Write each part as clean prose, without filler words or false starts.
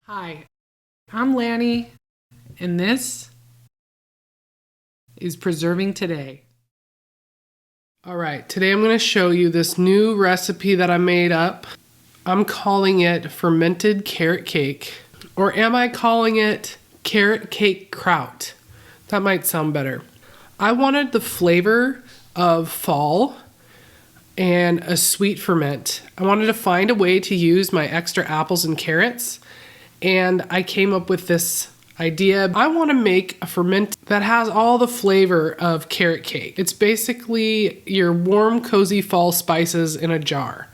Hi, I'm Lanny, and this is Preserving Today. All right, today I'm going to show you this new recipe that I made up. I'm calling it fermented carrot cake, or am I calling it carrot cake kraut? That might sound better. I wanted the flavor of fall and a sweet ferment. I wanted to find a way to use my extra apples and carrots, and I came up with this idea. I want to make a ferment that has all the flavor of carrot cake. It's basically your warm, cozy fall spices in a jar.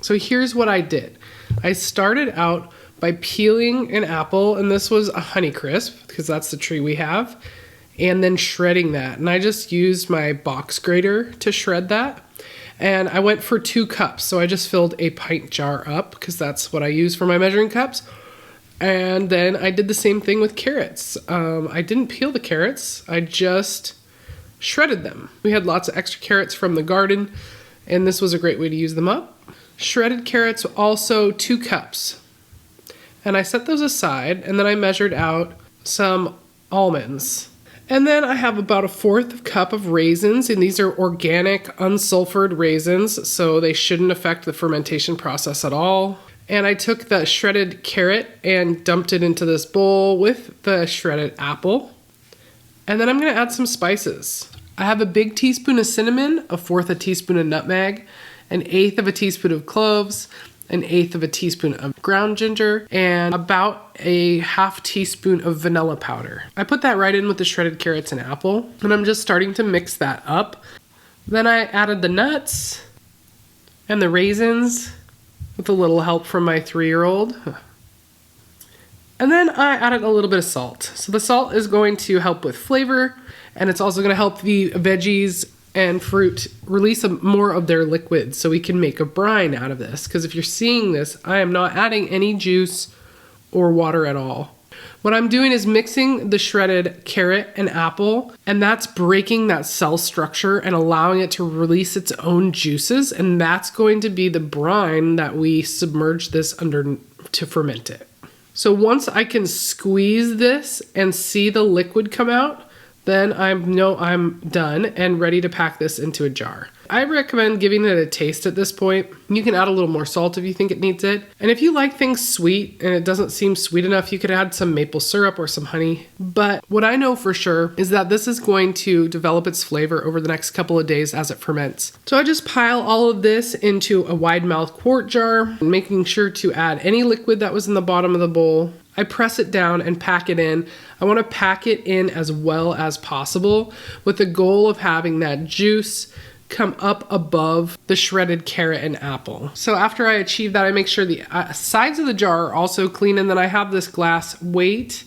So here's what I did. I started out by peeling an apple, and this was a Honeycrisp because that's the tree we have, and then shredding that. And I just used my box grater to shred that. And I went for 2 cups. So I just filled a pint jar up because that's what I use for my measuring cups. And then I did the same thing with carrots. I didn't peel the carrots, I just shredded them. We had lots of extra carrots from the garden, and this was a great way to use them up. Shredded carrots, also 2 cups. And I set those aside, and then I measured out some almonds. And then I have about 1/4 cup of raisins, and these are organic, unsulfured raisins, so they shouldn't affect the fermentation process at all. And I took the shredded carrot and dumped it into this bowl with the shredded apple. And then I'm going to add some spices. I have a big teaspoon of cinnamon, 1/4 teaspoon of nutmeg, 1/8 teaspoon of cloves, 1/8 teaspoon of ground ginger, and about 1/2 teaspoon of vanilla powder. I put that right in with the shredded carrots and apple, and I'm just starting to mix that up. Then I added the nuts and the raisins, with a little help from my 3-year-old. And then I added a little bit of salt. So the salt is going to help with flavor, and it's also going to help the veggies and fruit release more of their liquid so we can make a brine out of this. Because if you're seeing this, I am not adding any juice or water at all. What I'm doing is mixing the shredded carrot and apple, and that's breaking that cell structure and allowing it to release its own juices, and that's going to be the brine that we submerge this under to ferment it. So once I can squeeze this and see the liquid come out, then I know I'm done and ready to pack this into a jar. I recommend giving it a taste at this point. You can add a little more salt if you think it needs it. And if you like things sweet and it doesn't seem sweet enough, you could add some maple syrup or some honey. But what I know for sure is that this is going to develop its flavor over the next couple of days as it ferments. So I just pile all of this into a wide mouth quart jar, making sure to add any liquid that was in the bottom of the bowl. I press it down and pack it in. I want to pack it in as well as possible with the goal of having that juice come up above the shredded carrot and apple. So after I achieve that, I make sure the sides of the jar are also clean, and then I have this glass weight,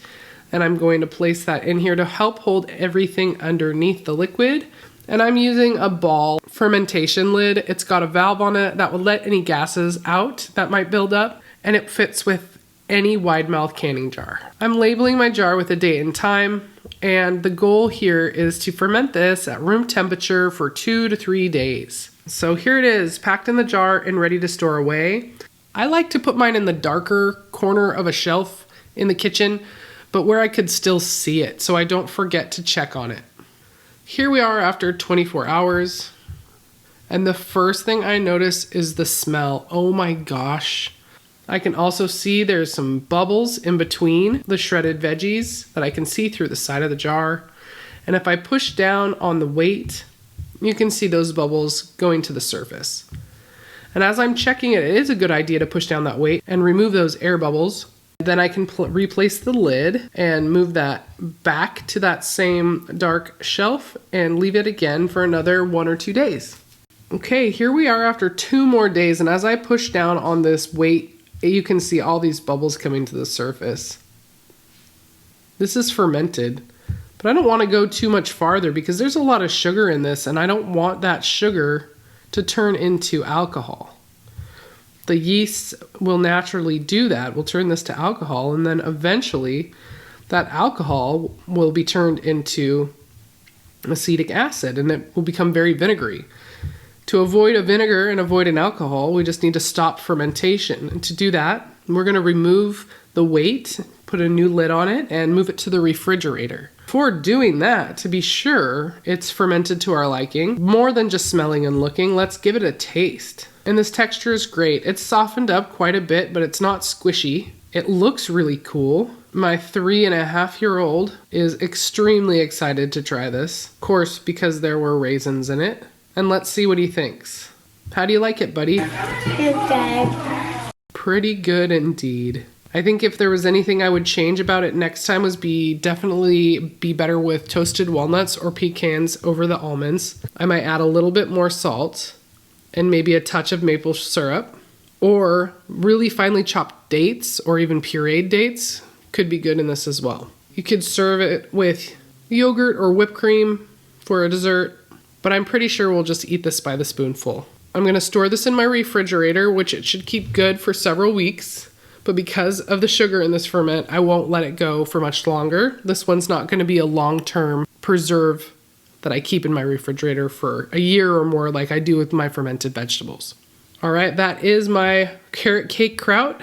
and I'm going to place that in here to help hold everything underneath the liquid. And I'm using a ball fermentation lid. It's got a valve on it that will let any gases out that might build up, and it fits with any wide mouth canning jar. I'm labeling my jar with a date and time, and the goal here is to ferment this at room temperature for 2 to 3 days. So here it is, packed in the jar and ready to store away. I like to put mine in the darker corner of a shelf in the kitchen, but where I could still see it so I don't forget to check on it. Here we are after 24 hours, and the first thing I notice is the smell. Oh my gosh. I can also see there's some bubbles in between the shredded veggies that I can see through the side of the jar. And if I push down on the weight, you can see those bubbles going to the surface. And as I'm checking it, it is a good idea to push down that weight and remove those air bubbles. Then I can replace the lid and move that back to that same dark shelf and leave it again for another 1 or 2 days. Okay, here we are after 2 more days, and as I push down on this weight, you can see all these bubbles coming to the surface. This is fermented, but I don't want to go too much farther because there's a lot of sugar in this, and I don't want that sugar to turn into alcohol. The yeast will naturally do that, will turn this to alcohol, and then eventually that alcohol will be turned into acetic acid, and it will become very vinegary. To avoid a vinegar and avoid an alcohol, we just need to stop fermentation. And to do that, we're going to remove the weight, put a new lid on it, and move it to the refrigerator. Before doing that, to be sure it's fermented to our liking, more than just smelling and looking, let's give it a taste. And this texture is great. It's softened up quite a bit, but it's not squishy. It looks really cool. My 3.5-year-old is extremely excited to try this. Of course, because there were raisins in it. And let's see what he thinks. How do you like it, buddy? It's good. Pretty good indeed. I think if there was anything I would change about it next time was definitely be better with toasted walnuts or pecans over the almonds. I might add a little bit more salt and maybe a touch of maple syrup, or really finely chopped dates or even pureed dates could be good in this as well. You could serve it with yogurt or whipped cream for a dessert, but I'm pretty sure we'll just eat this by the spoonful. I'm going to store this in my refrigerator, which it should keep good for several weeks. But because of the sugar in this ferment, I won't let it go for much longer. This one's not going to be a long-term preserve that I keep in my refrigerator for a year or more like I do with my fermented vegetables. All right, that is my carrot cake kraut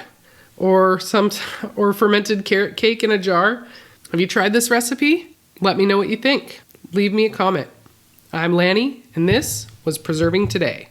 or fermented carrot cake in a jar. Have you tried this recipe? Let me know what you think. Leave me a comment. I'm Lanny, and this was Preserving Today.